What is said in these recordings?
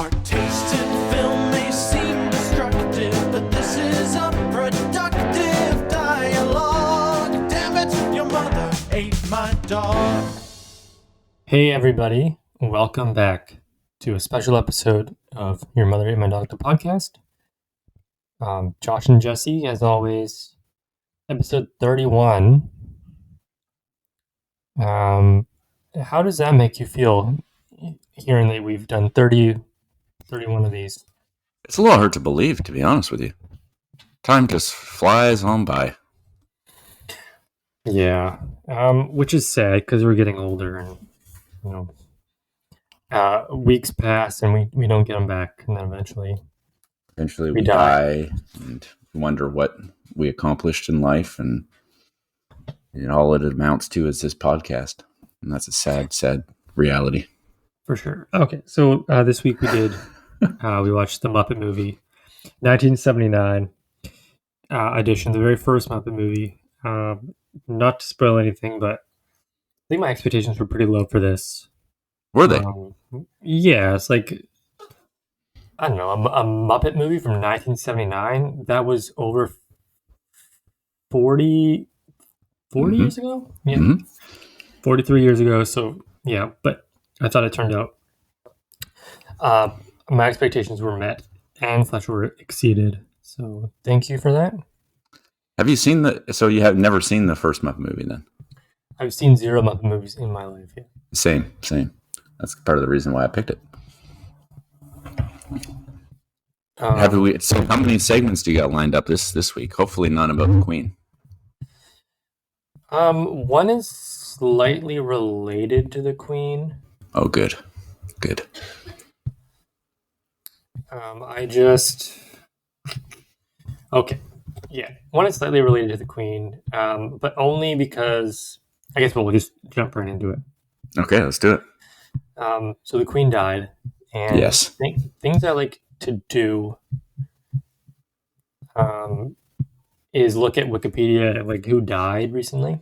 Our tastes in film may seem destructive, but this is a productive dialogue. Damn it, your mother ate my dog. Hey everybody, welcome back to a special episode of Your Mother Ate My Dog, the podcast. Josh and Jesse, as always, episode 31. How does that make you feel, hearing that we've done 31 of these? It's a little hard to believe, to be honest with you. Time just flies on by. Yeah, which is sad because we're getting older and, weeks pass and we don't get them back, and then eventually we die and wonder what we accomplished in life, and all it amounts to is this podcast, and that's a sad reality. For sure. Okay, so this week we watched the Muppet movie, 1979 edition, the very first Muppet movie. Not to spoil anything, but I think my expectations were pretty low for this. Were they? Yeah, it's like, I don't know, a Muppet movie from 1979 that was over 40 years ago? Yeah, 43 years ago, so yeah, but I thought it turned out my expectations were met and / were exceeded, so thank you for that. Have you seen so you have never seen the first Muppet movie then? I've seen 0 Muppet movies in my life, yeah. Same. That's part of the reason why I picked it. So how many segments do you got lined up this week? Hopefully none about the Queen. One is slightly related to the Queen. Oh, good. Okay. Yeah, one is slightly related to the Queen, but only because, I guess we'll just jump right into it. Okay, let's do it. So the Queen died, and yes, things I like to do is look at Wikipedia, like who died recently.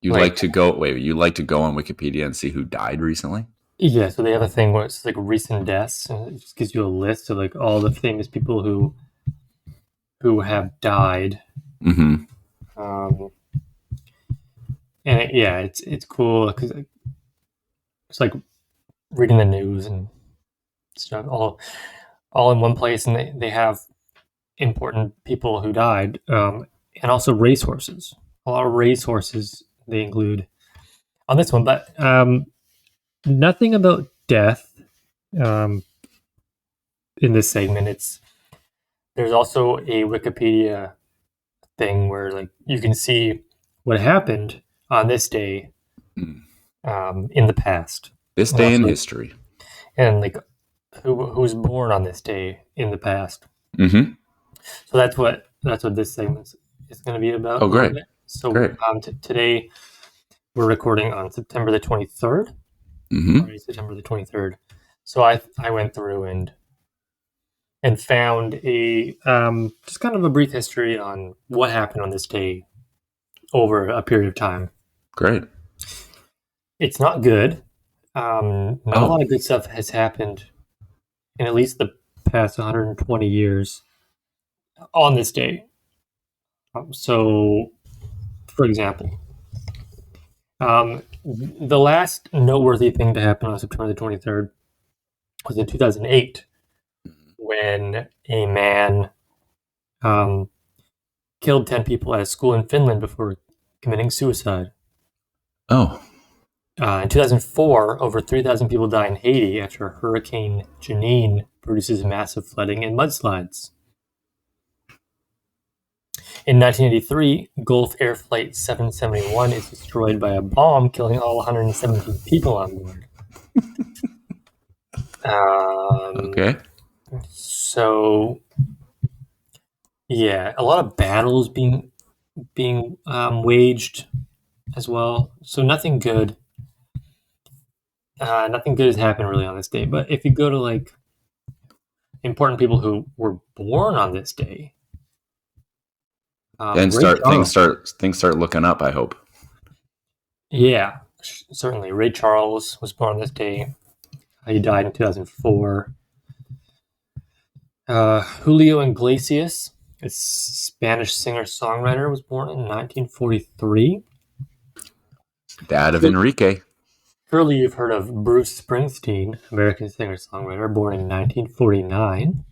You like to go on Wikipedia and see who died recently? Yeah, so they have a thing where it's like recent deaths, and it just gives you a list of like all the famous people who have died. Mm-hmm. And it's cool because it's like reading the news and stuff all in one place, and they have important people who died, and also racehorses. A lot of racehorses they include on this one, but nothing about death in this segment. There's also a Wikipedia thing where like you can see what happened on this day in the past. This day in history. And like who was born on this day in the past. Mm-hmm. So that's what this segment is going to be about. Oh, great. So great. Today we're recording on September the 23rd. Mm-hmm. Sorry, September the 23rd. So I went through and found a just kind of a brief history on what happened on this day over a period of time. Great. It's not good. Not a lot of good stuff has happened in at least the past 120 years on this day. So, for example, the last noteworthy thing to happen on September the 23rd was in 2008, when a man killed 10 people at a school in Finland before committing suicide. Oh. In 2004, over 3,000 people died in Haiti after Hurricane Janine produces massive flooding and mudslides. In 1983, Gulf Air Flight 771 is destroyed by a bomb, killing all 117 people on board. Okay. So, yeah, a lot of battles being waged as well. So nothing good. Nothing good has happened really on this day. But if you go to like important people who were born on this day, then things start looking up, I hope. Yeah, certainly. Ray Charles was born on this day. He died in 2004. Julio Iglesias, a Spanish singer-songwriter, was born in 1943. Dad of Enrique. Surely you've heard of Bruce Springsteen, American singer-songwriter, born in 1949.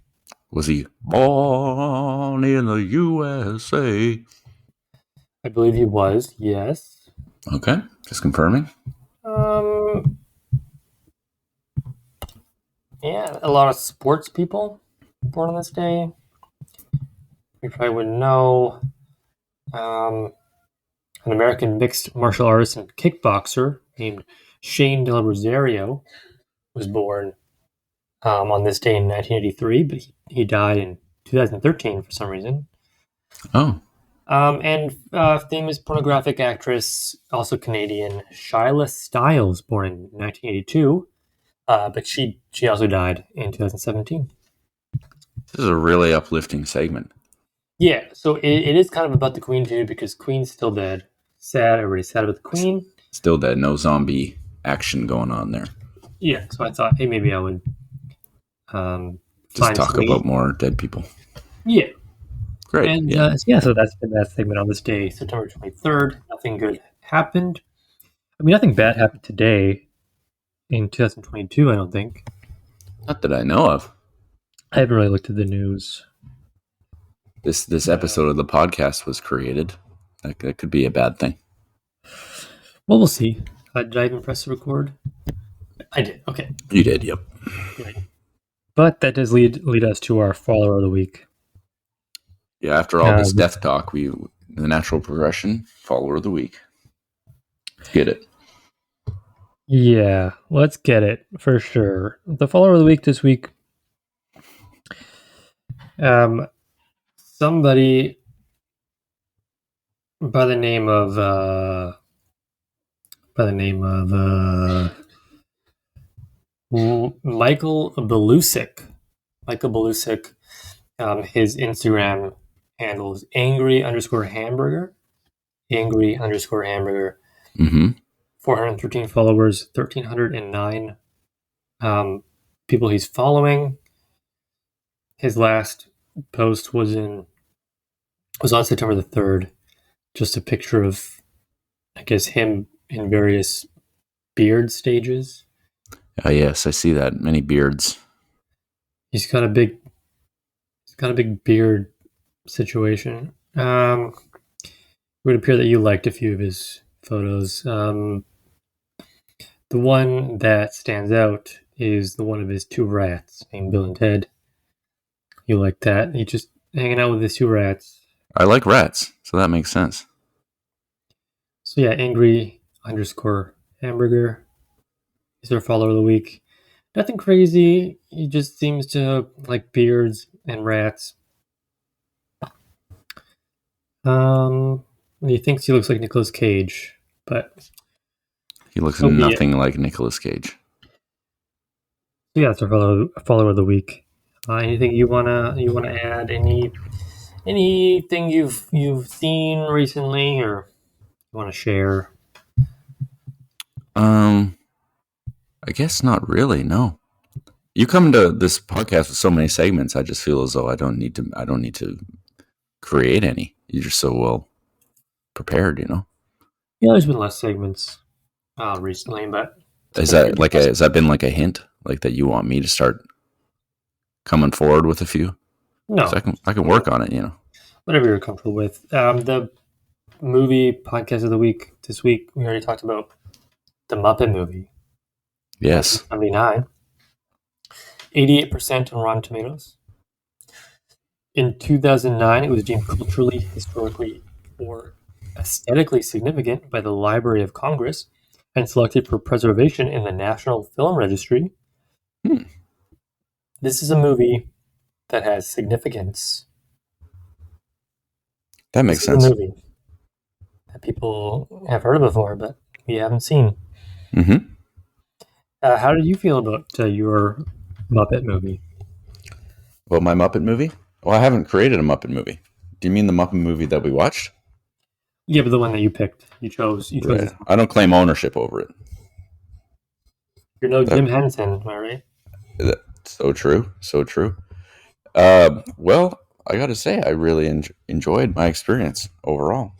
Was he born in the USA? I believe he was, yes. Okay, just confirming. Yeah, a lot of sports people born on this day. You probably would know. An American mixed martial artist and kickboxer named Shane Del Rosario was born on this day in 1983, but he died in 2013 for some reason. Oh. And famous pornographic actress, also Canadian, Shyla Stiles, born in 1982, but she also died in 2017. This is a really uplifting segment. Yeah, so it is kind of about the Queen too, because Queen's still dead. Sad, everybody's sad about the Queen. Still dead, no zombie action going on there. Yeah, so I thought, hey, maybe I would just talk about more dead people. Yeah. Great. And so that's been that segment on this day, September 23rd. Nothing good happened. I mean, nothing bad happened today in 2022, I don't think. Not that I know of. I haven't really looked at the news. This episode of the podcast was created. That could be a bad thing. Well, we'll see. Did I even press record? I did. Okay. You did, yep. Right. But that does lead us to our follower of the week. Yeah, after all this death talk, the natural progression, follower of the week. Get it. Yeah, let's get it for sure. The follower of the week this week. Somebody by the name of Michael Belusic. Michael Belusic. His Instagram handle is angry_hamburger. Angry_hamburger. Mm-hmm. 413 followers, 1,309 people he's following. His last post was on September the 3rd. Just a picture of, I guess, him in various beard stages. Yes, I see that. Many beards. He's got a big beard situation. It would appear that you liked a few of his photos. The one that stands out is the one of his two rats named Bill and Ted. You like that? He's just hanging out with his two rats. I like rats, so that makes sense. So yeah, angry_hamburger is our follower of the week. Nothing crazy. He just seems to like beards and rats. He thinks he looks like Nicolas Cage, but he looks nothing like Nicolas Cage. So yeah, it's our follower of the week. Anything you wanna add? Anything you've seen recently, or you want to share? I guess not really. No. You come to this podcast with so many segments. I just feel as though I don't need to create any. You're just so well prepared, you know. Yeah, there's been less segments recently, but has that been like a hint, like that you want me to start coming forward with a few? No, I can work on it, you know. Whatever you're comfortable with. The movie podcast of the week this week, we already talked about the Muppet movie. Yes. 79. 88% on Rotten Tomatoes. In 2009, it was deemed culturally, historically, or aesthetically significant by the Library of Congress and selected for preservation in the National Film Registry. This is a movie that has significance. That makes sense. A movie that people have heard of before, but we haven't seen. Mm-hmm. How did you feel about your Muppet movie? Well, my Muppet movie? Well, I haven't created a Muppet movie. Do you mean the Muppet movie that we watched? Yeah, but the one that you picked. You chose right. I don't claim ownership over it. You're no Jim Henson, am I right? So true. So true. Well, I got to say, I really enjoyed my experience overall.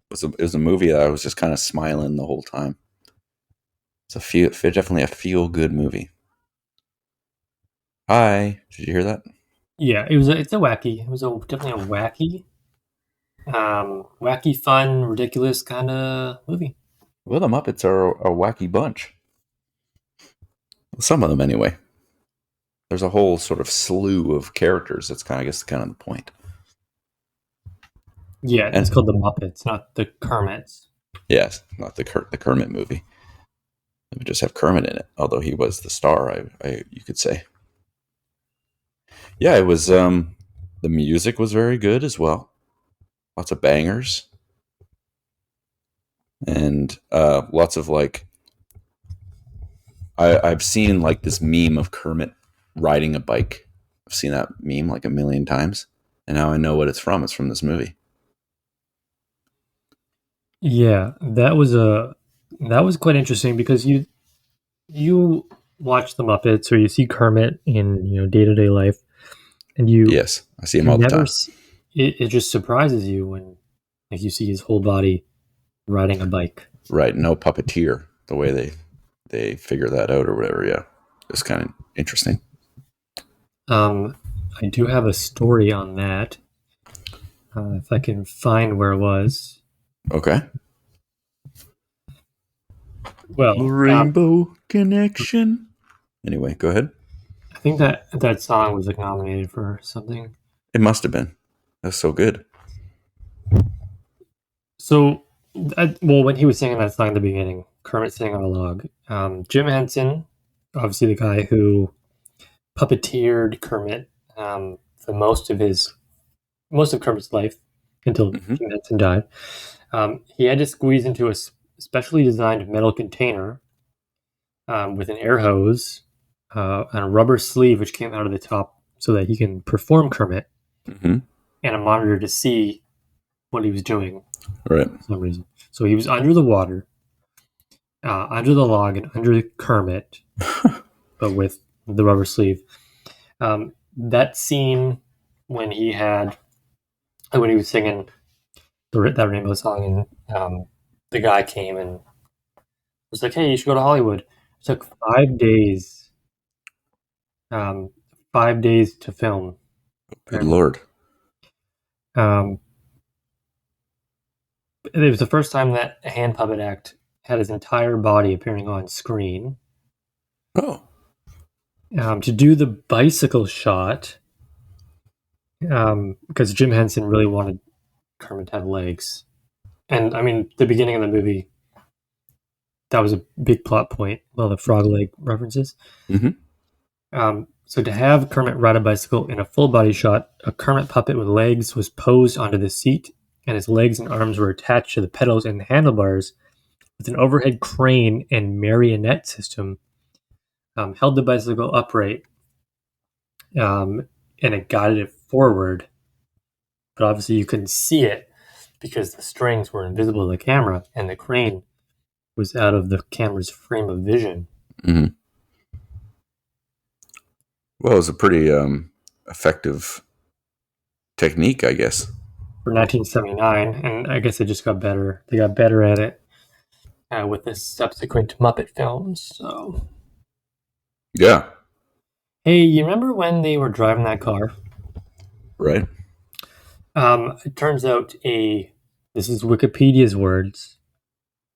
It was a movie that I was just kind of smiling the whole time. Definitely a feel good movie. Hi, did you hear that? Yeah, it's a wacky. It was definitely a wacky, fun, ridiculous kind of movie. Well, the Muppets are a wacky bunch. Some of them, anyway. There's a whole sort of slew of characters. That's kind of, I guess, kind of the point. Yeah, it's called the Muppets, not the Kermits. Yes, not the Kermit movie. We just have Kermit in it, although he was the star. You could say. Yeah, it was. The music was very good as well. Lots of bangers, and lots of like. I've seen like this meme of Kermit riding a bike. I've seen that meme like a million times, and now I know what it's from. It's from this movie. Yeah, that was quite interesting because you watch the Muppets or you see Kermit in day-to-day life, and Yes, I see him all the time. It just surprises you when like you see his whole body riding a bike. Right, no puppeteer. The way they figure that out or whatever. Yeah, it's kind of interesting. I do have a story on that. If I can find where it was. Okay. Well, the Rainbow Connection. Anyway, go ahead. I think that song was like nominated for something. It must have been. That's so good. So, when he was singing that song at the beginning, Kermit sitting on a log. Jim Henson, obviously the guy who puppeteered Kermit for most of Kermit's life until Jim Henson died. He had to squeeze into a specially designed metal container with an air hose and a rubber sleeve which came out of the top so that he can perform Kermit, and a monitor to see what he was doing. Right. For some reason. So he was under the water, under the log, and under Kermit, but with the rubber sleeve. That scene when he was singing that Rainbow song, and the guy came and was like, "Hey, you should go to Hollywood." It took 5 days. 5 days to film. Good Lord. It was the first time that a hand puppet act had his entire body appearing on screen. Oh. To do the bicycle shot, because Jim Henson really wanted Kermit to have legs. And, I mean, the beginning of the movie, that was a big plot point, all the frog leg references. So to have Kermit ride a bicycle in a full body shot, a Kermit puppet with legs was posed onto the seat, and his legs and arms were attached to the pedals and handlebars with an overhead crane and marionette system. Held the bicycle upright, and it guided it forward. But obviously you couldn't see it because the strings were invisible to the camera, and the crane was out of the camera's frame of vision. Well, it was a pretty effective technique, I guess. For 1979, and I guess it just got better. They got better at it with the subsequent Muppet films. So, yeah. Hey, you remember when they were driving that car? Right. It turns out this is Wikipedia's words,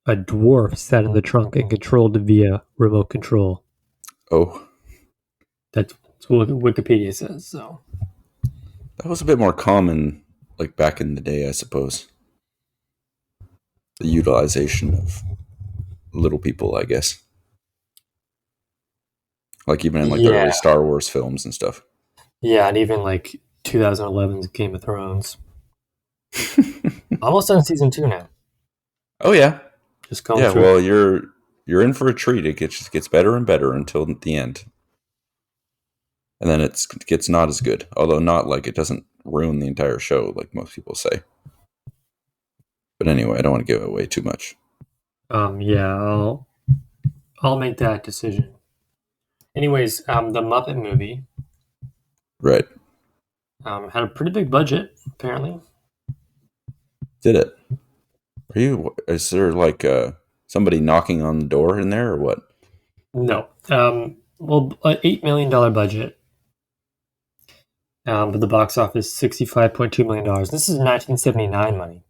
a dwarf sat in the trunk and controlled via remote control. Oh. That's what Wikipedia says. So that was a bit more common, like back in the day, I suppose. The utilization of little people, I guess. Like even in like the early Star Wars films and stuff. Yeah, and even like 2011's Game of Thrones. Almost on season 2 now. Oh yeah. Just going through. Well, you're in for a treat. It gets better and better until the end. And then it gets not as good. Although not like it doesn't ruin the entire show like most people say. But anyway, I don't want to give away too much. Yeah, I'll make that decision Anyways, the Muppet movie Right. had a pretty big budget, apparently. Did it? Is there like somebody knocking on the door in there or what? No. Well, an $8 million budget, but the box office $65.2 million. This is 1979 money.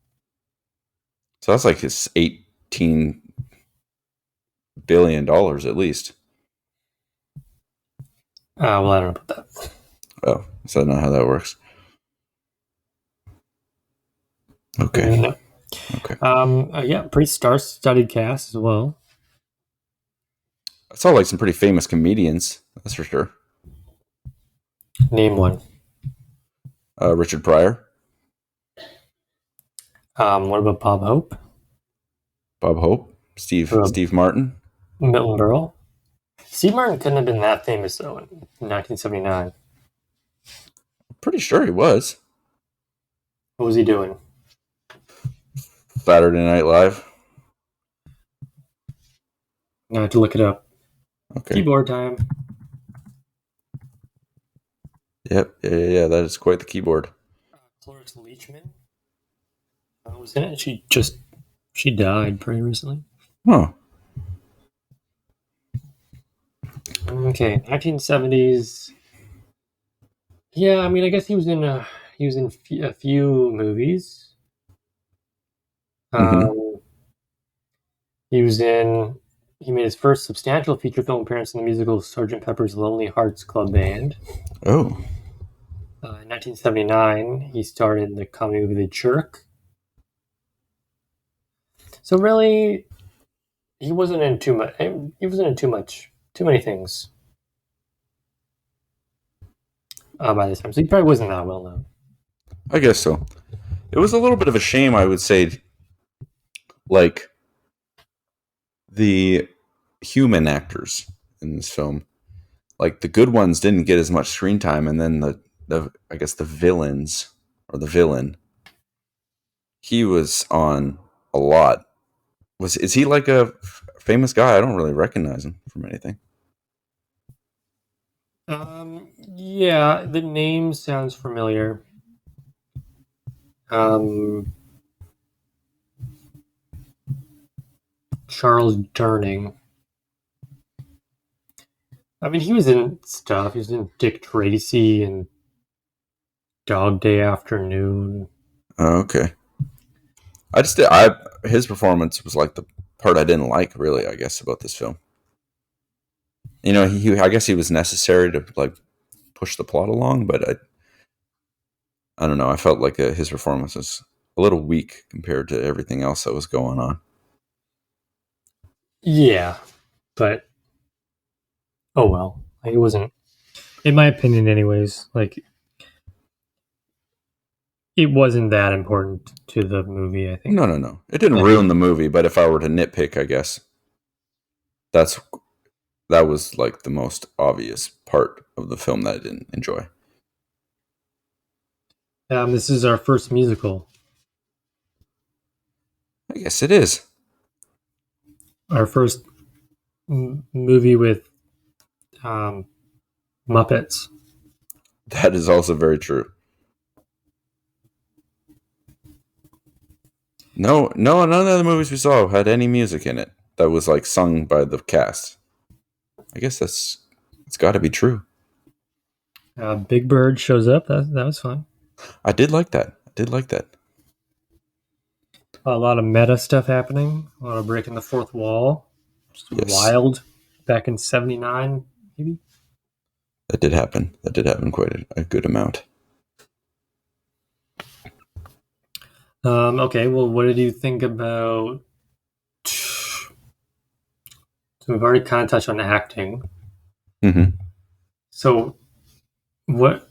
So that's like it's $18 billion at least. Well, I don't know about that. Oh, is that not how that works? Okay. No. Okay. Yeah, pretty star-studded cast as well. I saw like some pretty famous comedians. That's for sure. Name one. Richard Pryor, What about Bob Hope? Bob Hope, Steve Martin. Milton Berle? Steve Martin couldn't have been that famous though in 1979. Pretty sure he was. What was he doing? Saturday Night Live. I have to look it up. Okay. Keyboard time. Yep. Yeah. That is quite the keyboard. Cloris Leachman was in it. She died pretty recently. Oh. Okay, 1970s. Yeah, I mean, I guess he was in a few movies. Mhm. He made his first substantial feature film appearance in the musical Sgt. Pepper's Lonely Hearts Club Band. Oh. In 1979, he starred in the comedy movie The Jerk. So really, he wasn't in too much. He wasn't in too many things by this time. So he probably wasn't that well known. I guess so. It was a little bit of a shame, I would say. Like the human actors in this film, like the good ones didn't get as much screen time, and then the I guess the villains or the villain, he was on a lot. Is he like a famous guy? I don't really recognize him from anything. Yeah, the name sounds familiar. Charles Durning. I mean, he was in stuff. He was in Dick Tracy and Dog Day Afternoon. Oh, okay. His performance was like the part I didn't like, really, I guess, about this film. You know, I guess he was necessary to like push the plot along, but I don't know. I felt like his performance was a little weak compared to everything else that was going on. Yeah, but oh well. Like, it wasn't, in my opinion, anyways. Like, it wasn't that important to the movie. I think. No. It didn't ruin the movie, but if I were to nitpick, I guess that was like the most obvious part of the film that I didn't enjoy. This is our first musical. I guess it is. Our first movie with Muppets. That is also very true. No, none of the movies we saw had any music in it that was like sung by the cast. I guess it's got to be true. Big Bird shows up. That was fun. I did like that. A lot of meta stuff happening. A lot of breaking the fourth wall. Just Yes. wild. Back in '79, maybe. That did happen. Quite a good amount. Okay, well, what did you think about... So we've already kind of touched on acting. Mm-hmm. So, what...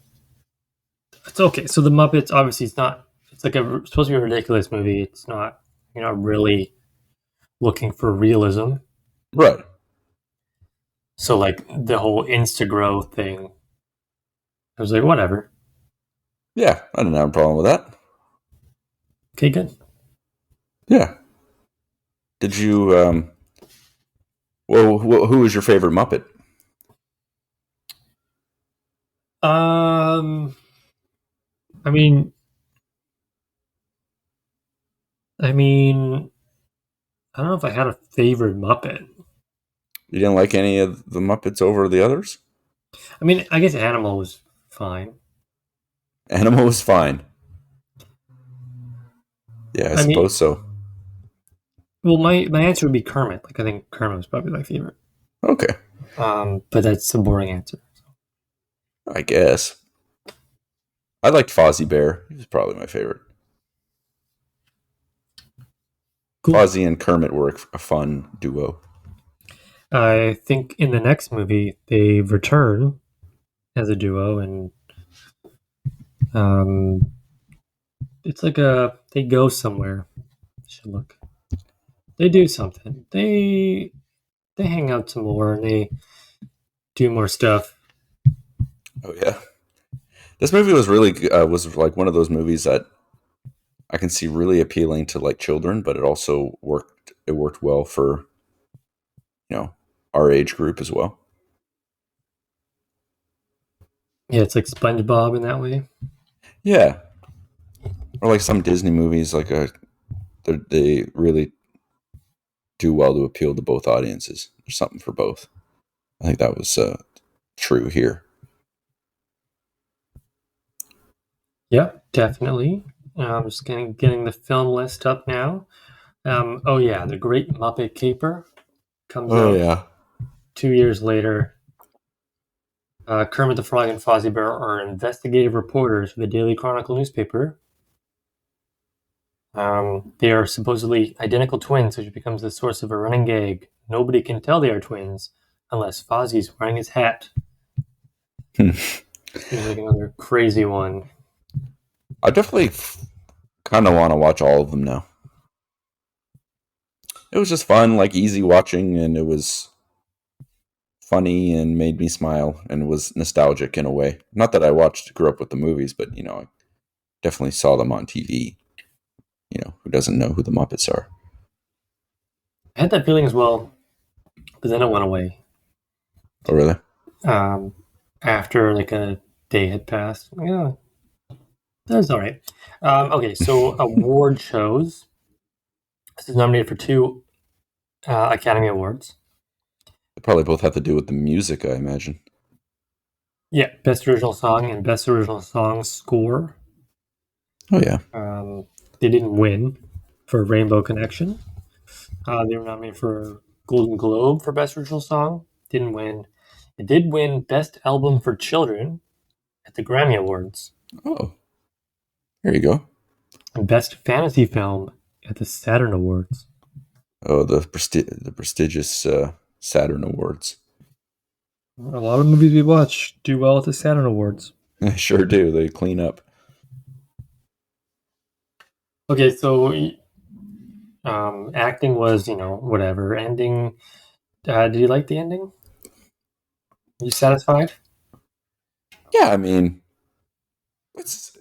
It's okay. So the Muppets, obviously, it's like supposed to be a ridiculous movie. It's not... You're not really looking for realism. Right. So, like, the whole Instagrow thing, I was like, whatever. Yeah, I didn't have a problem with that. Okay, good. Yeah. Did you? Well, who was your favorite Muppet? Um, I mean, I mean, I don't know if I had a favorite Muppet. You didn't like any of the Muppets over the others? I mean, I guess Animal was fine. Animal was fine. Yeah, I I mean, suppose so. well, my answer would be Kermit. Like, I think Kermit was probably my favorite. Okay, But that's a boring answer. I guess. I liked Fozzie Bear. He was probably my favorite. Cool. Fozzie and Kermit were a fun duo. I think in the next movie they return as a duo, and um, it's like they go somewhere. Should look. They do something. They hang out some more and they do more stuff. Oh yeah, this movie was really was like one of those movies that I can see really appealing to like children, but it also worked. It worked well for our age group as well. Yeah, it's like SpongeBob in that way. Yeah, or like some Disney movies, like they really do well to appeal to both audiences. There's something for both. I think that was true here. Yeah, definitely. I'm just getting the film list up now. Oh yeah, The Great Muppet Caper comes Oh out yeah. 2 years later. Kermit the Frog and Fozzie Bear are investigative reporters for the Daily Chronicle newspaper. They are supposedly identical twins, which becomes the source of a running gag. Nobody can tell they are twins unless Fozzie's wearing his hat. Seems like another crazy one. I definitely kind of want to watch all of them now. It was just fun, like easy watching, and it was funny and made me smile, and it was nostalgic in a way. Not that I grew up with the movies, but I definitely saw them on TV. Who doesn't know who the Muppets are? I had that feeling as well, but then it went away. Oh, really? Um, After like a day had passed. Yeah, that's all right. Okay, so award shows. This is nominated for 2 Academy Awards. They probably both have to do with the music, I imagine. Yeah, Best Original Song and Best Original Song Score. Oh, yeah. They didn't win for Rainbow Connection. They were nominated for Golden Globe for Best Original Song. Didn't win. It did win Best Album for Children at the Grammy Awards. Oh, there you go. And Best Fantasy Film at the Saturn Awards. Oh, the prestigious Saturn Awards. A lot of movies we watch do well at the Saturn Awards. They sure do. They clean up. Okay, so acting was, whatever. Ending, did you like the ending? Are you satisfied? Yeah, I mean, it's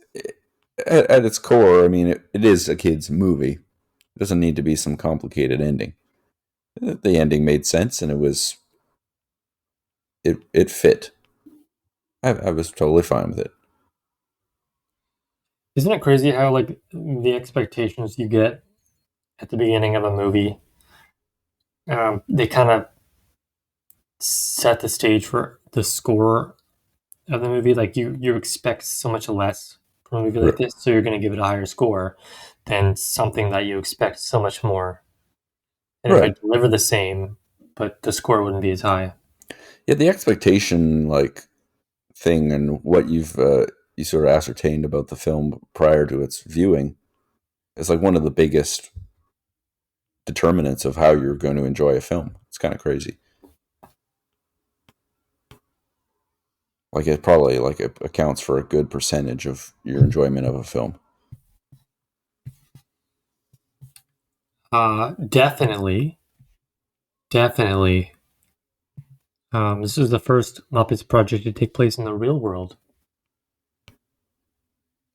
at its core. I mean, it is a kid's movie. It doesn't need to be some complicated ending. The ending made sense, and it fit. I was totally fine with it. Isn't it crazy how, like, the expectations you get at the beginning of a movie, they kind of set the stage for the score of the movie. Like, you expect so much less from a movie like this, so you're going to give it a higher score than something that you expect so much more. And it might deliver the same, but the score wouldn't be as high. Yeah, the expectation thing and what you sort of ascertained about the film prior to its viewing is like one of the biggest determinants of how you're going to enjoy a film. It's kind of crazy. Like it probably it accounts for a good percentage of your enjoyment of a film. Definitely. This is the first Muppets project to take place in the real world.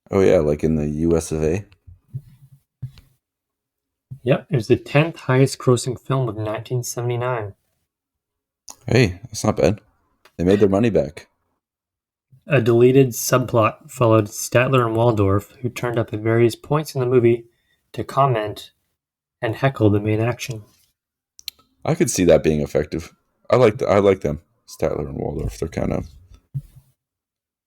Oh yeah, like in the US of A. Yep, it was the 10th highest grossing film of 1979. Hey, that's not bad. They made their money back. A deleted subplot followed Statler and Waldorf, who turned up at various points in the movie to comment and heckle the main action. I could see that being effective. I like them, Statler and Waldorf. They're kind of.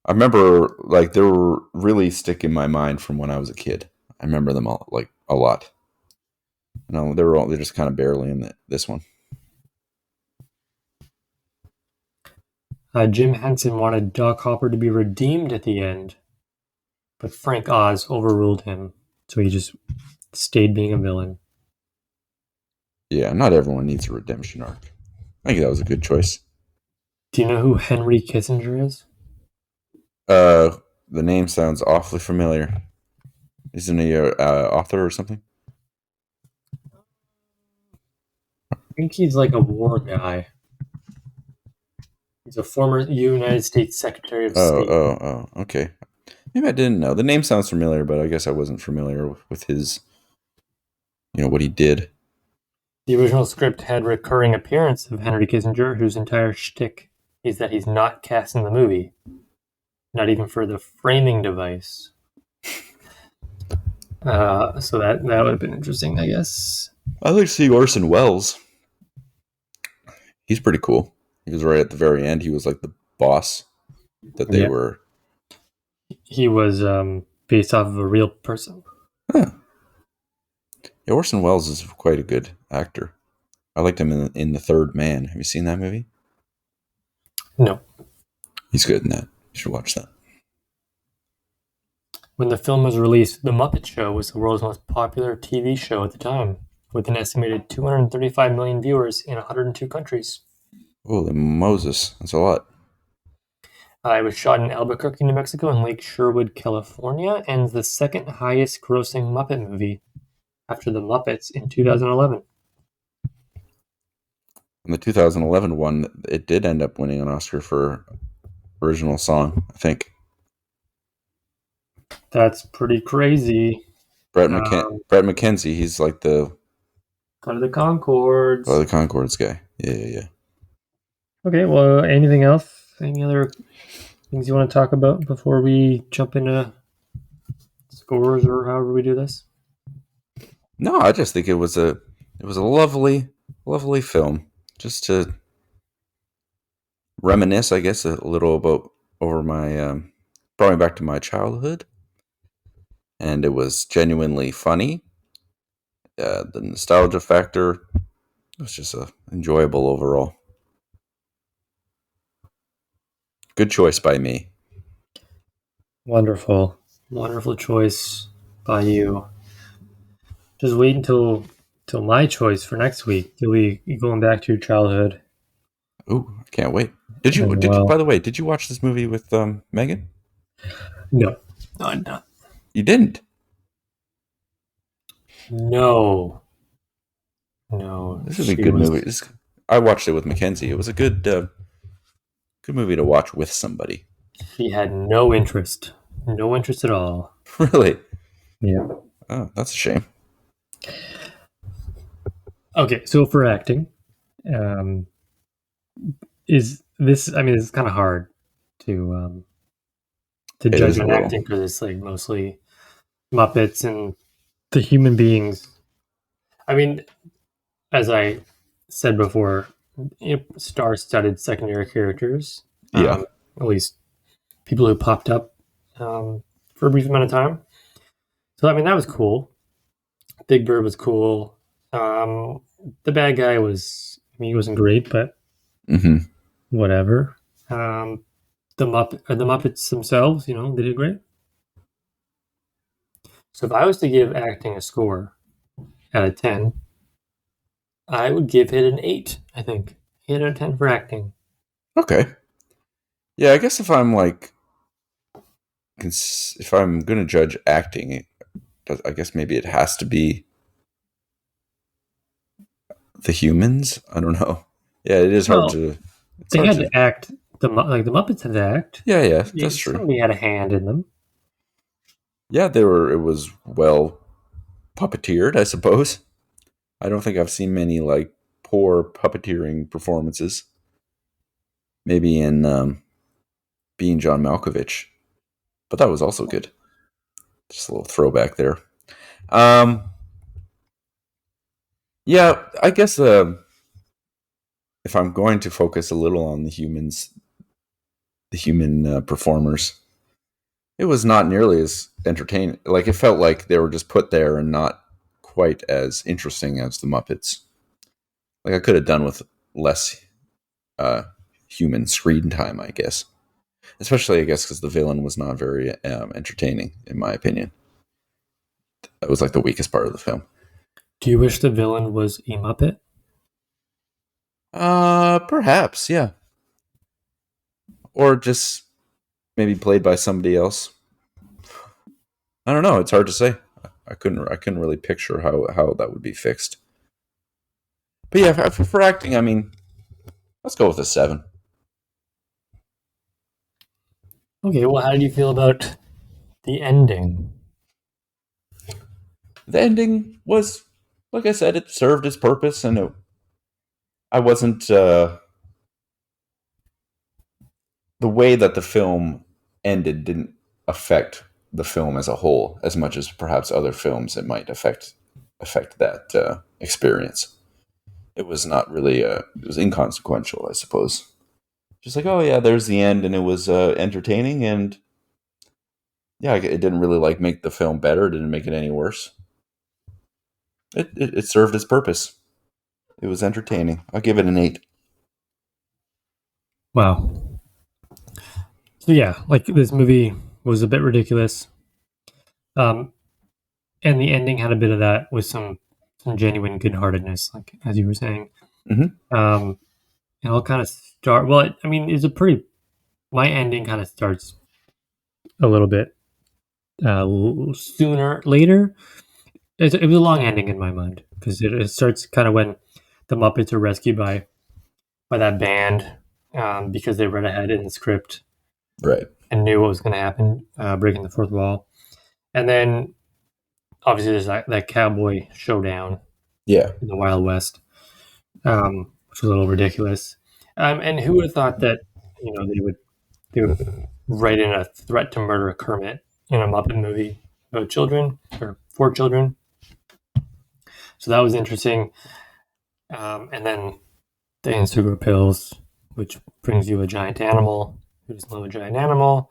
I remember like they were really stick in my mind from when I was a kid. I remember them all like a lot. No, they're just kind of barely in this one. Jim Henson wanted Doc Hopper to be redeemed at the end, but Frank Oz overruled him, so he just stayed being a villain. Yeah, not everyone needs a redemption arc. I think that was a good choice. Do you know who Henry Kissinger is? The name sounds awfully familiar. Isn't he an author or something? I think he's like a war guy. He's a former United States Secretary of State. Oh, okay. Maybe I didn't know. The name sounds familiar, but I guess I wasn't familiar with his, what he did. The original script had recurring appearance of Henry Kissinger, whose entire shtick is that he's not cast in the movie. Not even for the framing device. So that would have been interesting, I guess. I like to see Orson Welles. He's pretty cool. He was right at the very end. He was like the boss that they were. He was based off of a real person. Huh. Yeah, Orson Welles is quite a good actor. I liked him in The Third Man. Have you seen that movie? No. He's good in that. You should watch that. When the film was released, The Muppet Show was the world's most popular TV show at the time, with an estimated 235 million viewers in 102 countries. Holy Moses, that's a lot. It was shot in Albuquerque, New Mexico, and Lake Sherwood, California, and is the second highest grossing Muppet movie after The Muppets in 2011. In the 2011 one, it did end up winning an Oscar for original song, I think. That's pretty crazy. Brett McKenzie, he's like the Part of the Concords. the Concords guy. Yeah. Okay, well, anything else? Any other things you want to talk about before we jump into scores or however we do this? No, I just think it was a lovely film. Just to reminisce, I guess, a little about over my brought me back to my childhood, and it was genuinely funny. The nostalgia factor was just enjoyable overall. Good choice by me. Wonderful choice by you. Just wait until my choice for next week. You'll be going back to your childhood. Ooh, I can't wait. Did you? By the way, did you watch this movie with Megan? No, I did not. You didn't? No. This is a good movie. I watched it with Mackenzie. It was a good movie to watch with somebody. She had no interest at all. Really? Yeah. Oh, that's a shame. Okay, so for acting, is this? I mean, it's kind of hard to judge on acting because it's like mostly Muppets and the human beings. I mean, as I said before, star-studded secondary characters. Yeah. At least people who popped up for a brief amount of time. So, I mean, that was cool. Big Bird was cool. The bad guy he wasn't great, but whatever. The Muppets themselves, they did great. So if I was to give acting a score out of 10, I would give it an 8, I think. 8 out of 10 for acting. Okay. Yeah, I guess if I'm going to judge acting, I guess maybe it has to be the humans. I don't know. Yeah, it is hard to. They had to act. The Muppets had to act. Yeah, that's true. Somebody had a hand in them. Yeah, it was well puppeteered, I suppose. I don't think I've seen many poor puppeteering performances. Maybe in being John Malkovich, but that was also good. Just a little throwback there. Yeah, I guess if I'm going to focus a little on the human performers, it was not nearly as entertaining. Like, it felt like they were just put there and not quite as interesting as the Muppets. Like, I could have done with less human screen time, I guess. Especially, I guess, because the villain was not very entertaining, in my opinion. That was like the weakest part of the film. Do you wish the villain was a Muppet? Perhaps, yeah. Or just maybe played by somebody else. I don't know. It's hard to say. I couldn't really picture how that would be fixed. But yeah, for acting, I mean, let's go with a 7. Okay, well, how did you feel about the ending? The ending was, like I said, it served its purpose, and I wasn't the way that the film ended didn't affect the film as a whole as much as perhaps other films it might affect that experience. It was not really it was inconsequential, I suppose. Just like, oh yeah, there's the end, and it was entertaining, and yeah, it didn't really like make the film better. It didn't make it any worse. It served its purpose. It was entertaining. I'll give it an 8. Wow. So yeah, like this movie was a bit ridiculous. And the ending had a bit of that with some genuine good-heartedness, like as you were saying. Mm-hmm. And I'll kind of start. Well, I mean, it's a pretty. My ending kind of starts a little bit sooner, later. It was a long ending in my mind because it starts kind of when the Muppets are rescued by that band because they read ahead in the script, Right, and knew what was going to happen, breaking the fourth wall, and then obviously there's that cowboy showdown yeah, in the Wild West, which was a little ridiculous. And who would have thought that they would write in a threat to murder Kermit in a Muppet movie about children or for children? So that was interesting. And then the Insugar pills, which brings you a giant animal. Who doesn't love a giant animal?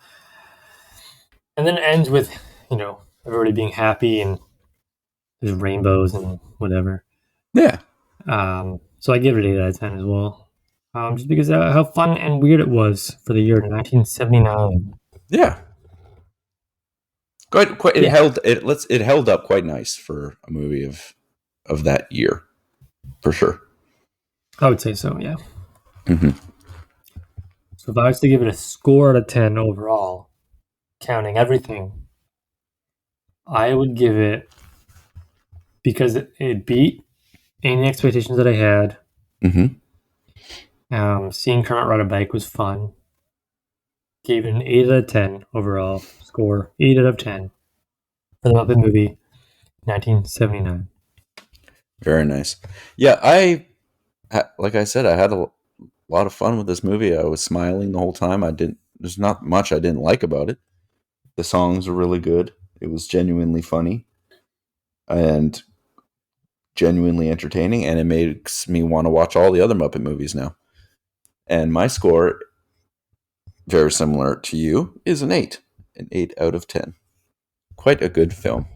And then it ends with, everybody being happy and there's rainbows and whatever. yeah. So I give it an 8 out of 10 as well. Just because how fun and weird it was for the year 1979. Yeah. Quite. It Yeah. held up quite nice for a movie of that year, for sure. I would say so, yeah. Mm-hmm. So if I was to give it a score out of 10 overall, counting everything, I would give it, because it beat any expectations that I had. Mm-hmm. Seeing Kermit ride a bike was fun. Gave it an 8 out of 10 overall score. 8 out of 10 for the Muppet movie, 1979. Very nice. Yeah, like I said, I had a lot of fun with this movie. I was smiling the whole time. There's not much I didn't like about it. The songs were really good. It was genuinely funny and genuinely entertaining, and it makes me want to watch all the other Muppet movies now. And my score, very similar to you, is an 8. An 8 out of 10. Quite a good film.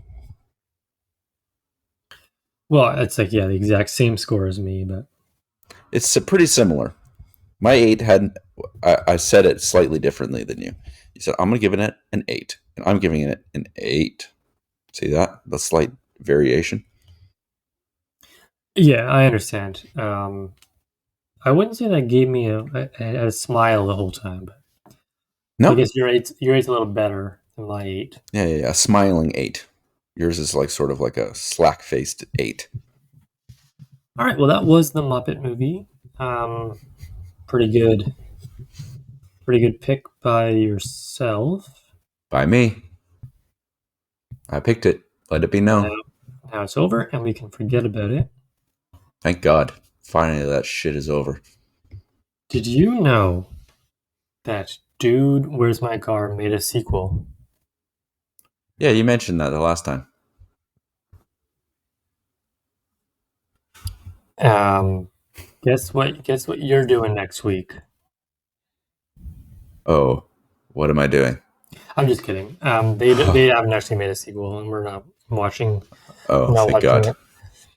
Well, it's like, yeah, the exact same score as me, but It's pretty similar. My 8 hadn't. I said it slightly differently than you. You said, I'm going to give it an 8. And I'm giving it an 8. See that? The slight variation. yeah, I understand. I wouldn't say that gave me a smile the whole time, but No? I guess your eight's a little better than my 8. Yeah. A smiling 8. Yours is like sort of like a slack-faced 8. All right, well, that was the Muppet movie. Pretty good pick by yourself. By me. I picked it. Let it be known. Now it's over, and we can forget about it. Thank God. Finally, that shit is over. Did you know that Dude, Where's My Car made a sequel. Yeah, you mentioned that the last time. Guess what you're doing next week? Oh, what am I doing? I'm just kidding. They haven't actually made a sequel, and we're not watching. Oh, We're not thank watching God. it.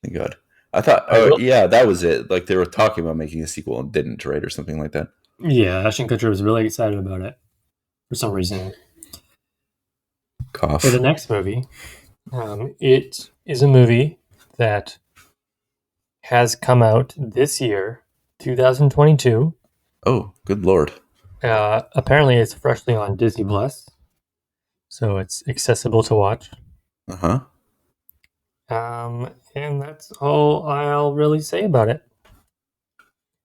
Thank God. I thought, I oh, will. yeah, that was it. Like they were talking about making a sequel and didn't, right? Or something like that. Yeah, Ashton Kutcher was really excited about it for some reason. For the Cough. next movie, it is a movie that has come out this year, 2022. Oh, good Lord. Apparently, it's freshly on Disney Plus, so it's accessible to watch. Uh-huh. And that's all I'll really say about it.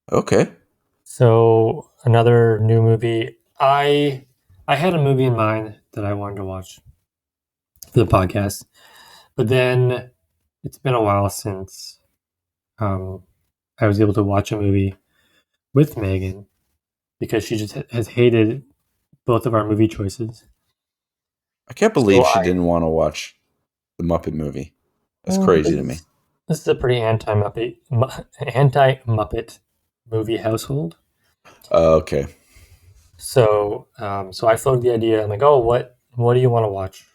Okay. So another new movie. I had a movie in mind that I wanted to watch for the podcast, but then it's been a while since I was able to watch a movie with Megan because she just has hated both of our movie choices. I can't So believe she didn't want to watch the Muppet movie. That's crazy to me. This is a pretty anti-Muppet movie household. Okay. So I floated the idea. I'm like, oh, what do you want to watch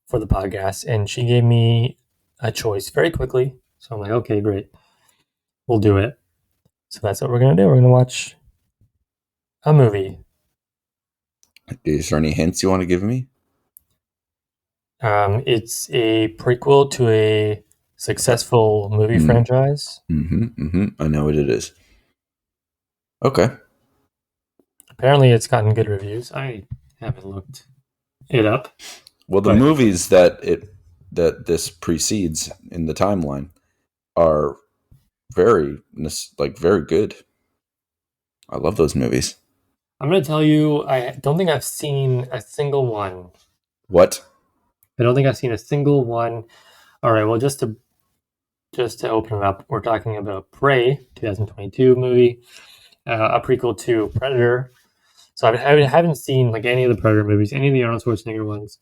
for the podcast? And she gave me a choice very quickly. So I'm like, okay, great, we'll do it. So that's what we're gonna do. We're gonna watch a movie. Is there any hints you want to give me? It's a prequel to a successful movie franchise. I know what it is. Okay. Apparently, it's gotten good reviews. I haven't looked it up. Well, the But- movies that this precedes in the timeline are very very good. I love those movies. I'm going to tell you, I don't think I've seen a single one. What? I don't think I've seen a single one. All right, well, just to open it up, we're talking about Prey, 2022 movie, a prequel to Predator. So I haven't seen like any of the Predator movies, any of the Arnold Schwarzenegger ones,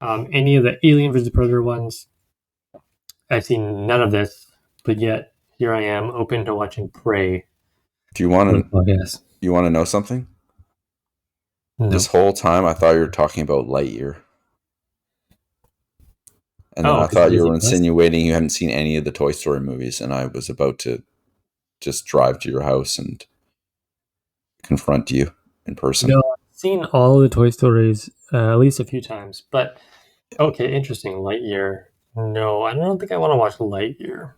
any of the Alien vs. Predator ones. I've seen none of this, but yet here I am, open to watching Prey. Do you want to? Yes. You want to know something? No. This whole time, I thought you were talking about Lightyear, and then I thought you were insinuating you hadn't seen any of the Toy Story movies, and I was about to just drive to your house and confront you in person. No, I've seen all of the Toy Stories at least a few times, but okay, interesting. Lightyear. No, I don't think I want to watch Lightyear.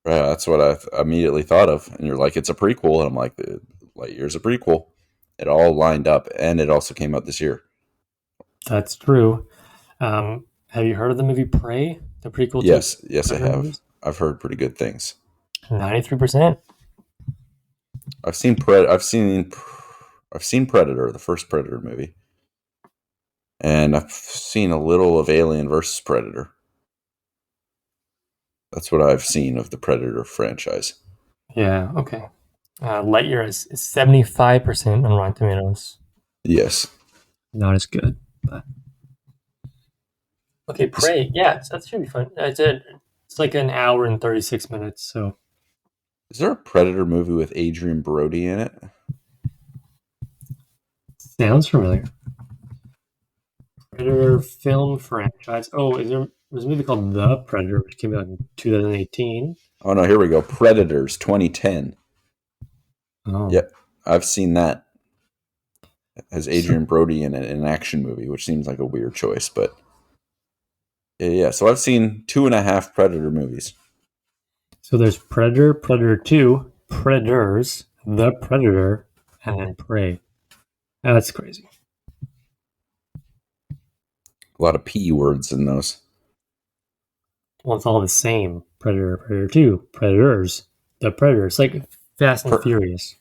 Right, that's what I immediately thought of. And you're like, it's a prequel. And I'm like, Lightyear's a prequel. It all lined up. And it also came out this year. That's true. Have you heard of the movie Prey? The prequel? Yes, I have. Movies? I've heard pretty good things. 93%. I've seen Predator, the first Predator movie. And I've seen a little of Alien versus Predator. That's what I've seen of the Predator franchise. Yeah, okay. Lightyear is 75% on Rotten Tomatoes. Yes. Not as good, but okay. Prey, yeah, that should be fun. It's like an hour and 36 minutes. So, is there a Predator movie with Adrian Brody in it? Sounds familiar. Predator film franchise. Oh, there's a movie called The Predator, which came out in 2018. Oh no, here we go. Predators 2010. Oh, Yep, I've seen that. It has Adrian Brody in it, in an action movie, which seems like a weird choice, but yeah. So I've seen 2.5 Predator movies. So there's Predator, Predator 2, Predators, The Predator, and then Prey. That's crazy. A lot of P words in those. Well, it's all the same. Predator, Predator 2, Predators, The Predator. It's like Fast and Furious.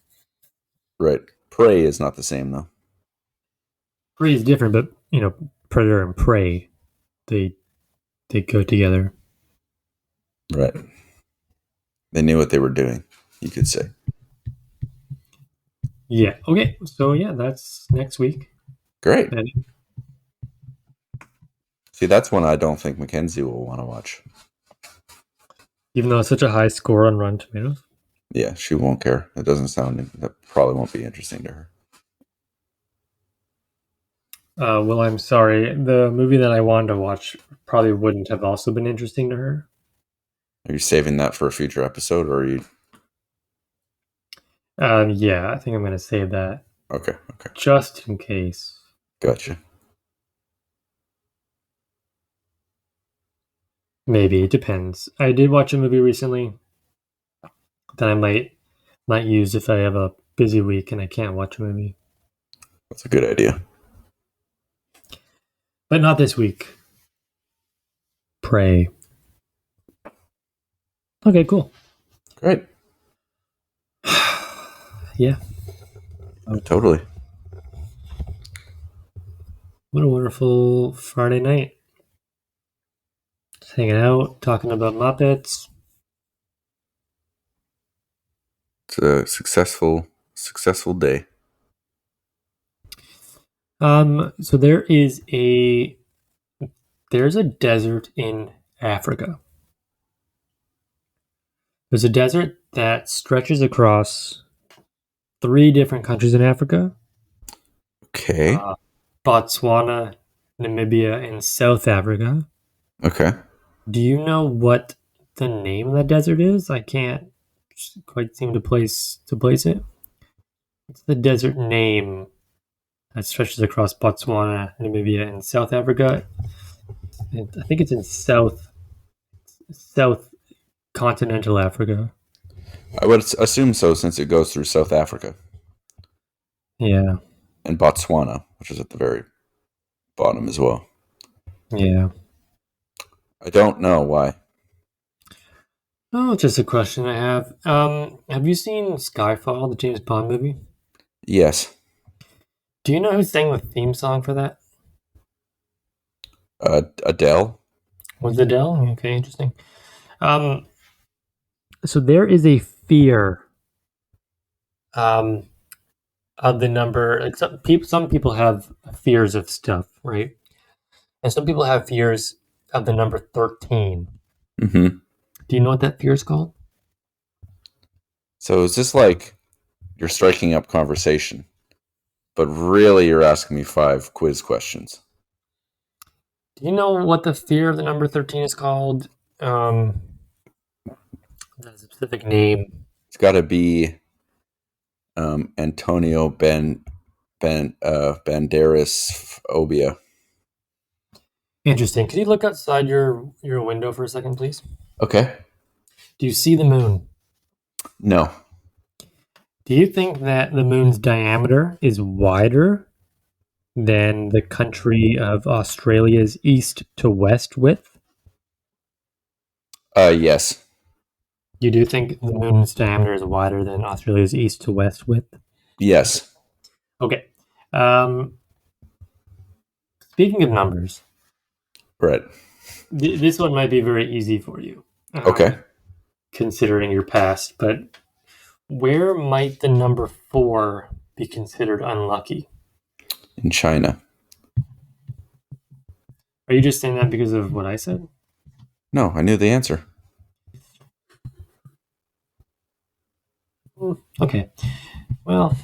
Right. Prey is not the same, though. Prey is different, but, Predator and Prey, they go together. Right. They knew what they were doing, you could say. Yeah. Okay. So yeah, that's next week. Great. And See, that's one I don't think Mackenzie will want to watch. even though it's such a high score on Rotten Tomatoes. Yeah, she won't care. It doesn't sound. That probably won't be interesting to her. Well, I'm sorry. The movie that I wanted to watch probably wouldn't have also been interesting to her. Are you saving that for a future episode, or are you? Yeah, I think I'm going to save that Okay. just in case. Gotcha. Maybe it depends. I did watch a movie recently that I might use if I have a busy week and I can't watch a movie, That's a good idea. but not this week. Pray. Okay, cool. Great. Yeah. Totally. What a wonderful Friday night. Just hanging out, talking about Muppets. It's a successful day. So there's a desert in Africa. There's a desert that stretches across 3 different countries in Africa. Okay. Botswana, Namibia, and South Africa. Okay. Do you know what the name of that desert is? I can't quite seem to place it. It's the desert name that stretches across Botswana, Namibia, and South Africa. I think it's in South continental Africa. I would assume so, since it goes through South Africa Yeah, and Botswana, which is at the very bottom as well. yeah. I don't know why. Oh, just a question I have. Have you seen Skyfall, the James Bond movie? Yes. Do you know who sang the theme song for that? Adele. Was it Adele? Okay, interesting. So there is a fear of the number. Like some people have fears of stuff, right? And some people have fears of the number 13. Mm-hmm. Do you know what that fear is called? So is this like you're striking up conversation, but really you're asking me 5 quiz questions? Do you know what the fear of the number 13 is called? There's a specific name. It's got to be Antonio Banderas phobia. Interesting. Could you look outside your window for a second, please? Okay. Do you see the moon? No. Do you think that the moon's diameter is wider than the country of Australia's east to west width? Yes. You do think the moon's diameter is wider than Australia's east to west width? Yes. Okay. Speaking of numbers, Right. this one might be very easy for you. Okay. Considering your past, but where might the number 4 be considered unlucky? In China. Are you just saying that because of what I said? No, I knew the answer. Okay. Well,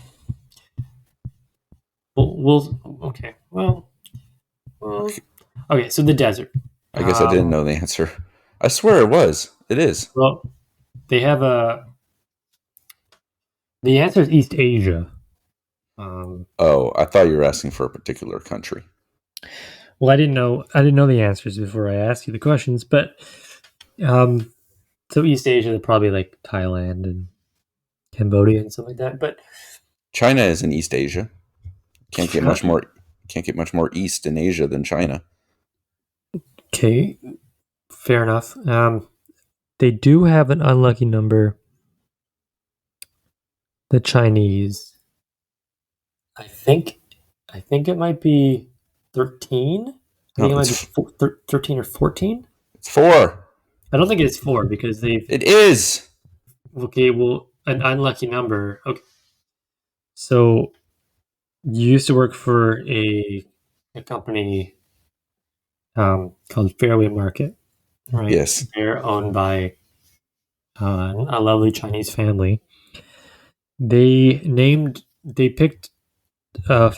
okay. Well, okay. So the desert. I guess I didn't know the answer. I swear it was. It is. Well, they have the answer is East Asia. Oh, I thought you were asking for a particular country. Well, I didn't know the answers before I asked you the questions, but so East Asia, they're probably like Thailand and Cambodia and stuff like that. But China is in East Asia. Can't get much more east in Asia than China. Okay, fair enough. They do have an unlucky number. The Chinese. I think it might be 13. I think it might be 13 or 14. It's 4. I don't think it's 4 because they've. It is. Okay, well, an unlucky number. Okay. So you used to work for a company called Fairway Market, right? Yes. They're owned by a lovely Chinese family. They picked a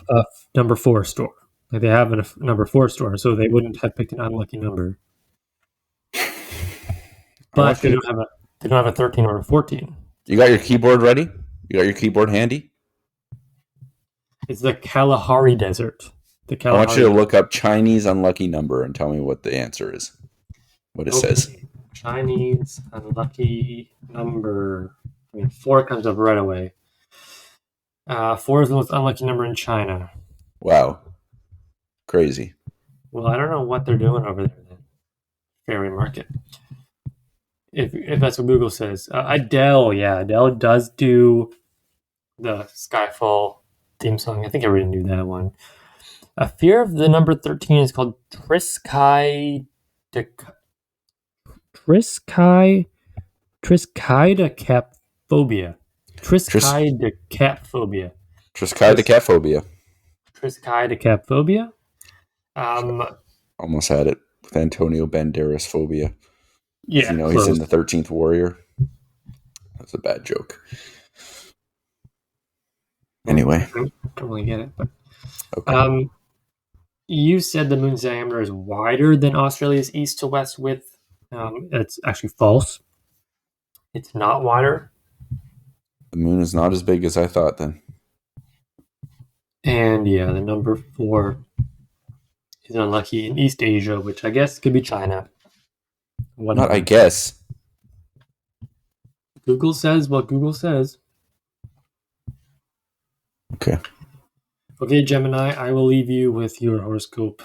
number 4 store. Like they have a number 4 store, so they wouldn't have picked an unlucky number. I want But they you to. don't have a 13 or a 14. You got your keyboard ready? You got your keyboard handy? It's the Kalahari Desert. The I want you to Kalahari. look up Chinese unlucky number and tell me what the answer is. What it says. Okay. Chinese unlucky number. I mean, 4 comes up right away. 4 is the most unlucky number in China. Wow. Crazy. Well, I don't know what they're doing over there then. Fairy Market. If that's what Google says. Adele does do the Skyfall theme song. I think I already knew that one. A fear of the number 13 is called triskaidekaphobia. Triskaidekaphobia. Triskaidekaphobia. Triskaidekaphobia. Almost had it with Antonio Banderas phobia. Yeah, You know, close. he's in the 13th Warrior. That's a bad joke. Anyway. I don't really get it. But, Okay. you said the moon's diameter is wider than Australia's east to west width. It's actually false. It's not wider. The moon is not as big as I thought then. And yeah, the number 4 is unlucky in East Asia, which I guess could be China. Whatever. Not I guess. Google says what Google says. Okay. Okay, Gemini, I will leave you with your horoscope.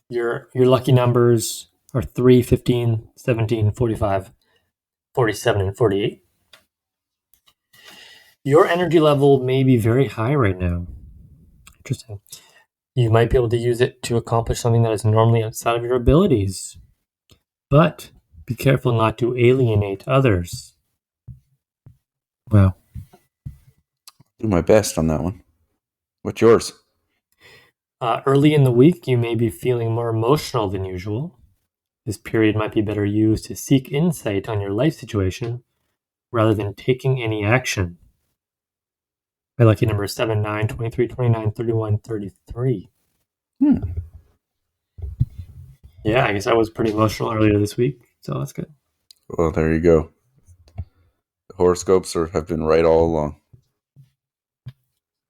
Your lucky numbers are 3, 15, 17, 45, 47, and 48. Your energy level may be very high right now. Interesting. You might be able to use it to accomplish something that is normally outside of your abilities. But be careful not to alienate others. Wow. Do my best on that one. What's yours? Early in the week, you may be feeling more emotional than usual. This period might be better used to seek insight on your life situation rather than taking any action. My lucky number is 7, 9, 23, 29, 31, 33. Yeah, I guess I was pretty emotional earlier this week, so that's good. Well, there you go. The horoscopes have been right all along.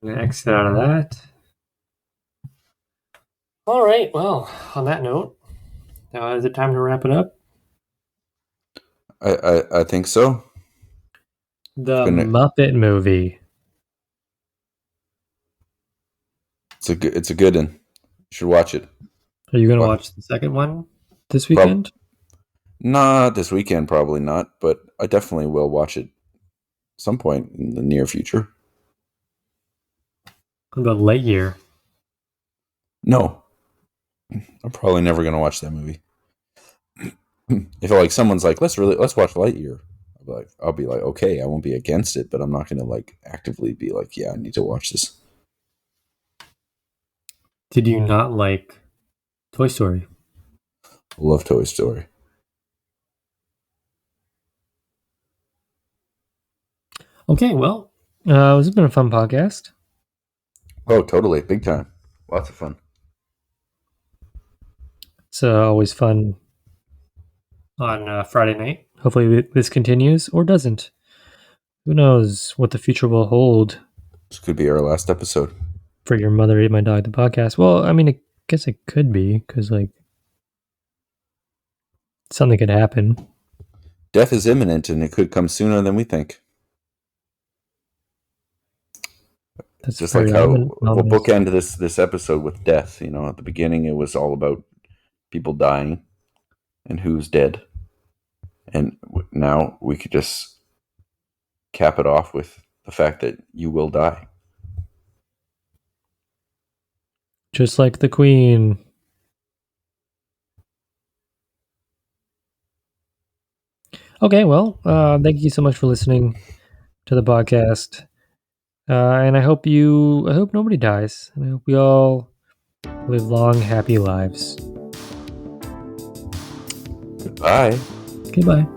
I'm going to exit out of that. All right, well, on that note, now is it time to wrap it up? I think so. The Muppet movie. It's a good one. You should watch it. Are you going to watch the second one this weekend? Not this weekend, probably not, but I definitely will watch it some point in the near future. What about Lightyear? No. I'm probably never going to watch that movie. If like someone's like, let's watch Lightyear, I'll be like, okay, I won't be against it, but I'm not going to like actively be like, yeah, I need to watch this. Did you not like Toy Story? Love Toy Story. Okay, well, this has been a fun podcast. Oh, totally. Big time. Lots of fun. It's always fun on Friday night. Hopefully this continues or doesn't. Who knows what the future will hold. This could be our last episode. For Your Mother Ate My Dog, the podcast. Well, I mean, I guess it could be, because, like, something could happen. Death is imminent, and it could come sooner than we think. That's just like how we'll bookend this episode with death. You know, at the beginning, it was all about people dying and who's dead. And now we could just cap it off with the fact that you will die. Just like the Queen. Okay, well, thank you so much for listening to the podcast. And I hope nobody dies. And I hope we all live long, happy lives. Goodbye. Goodbye.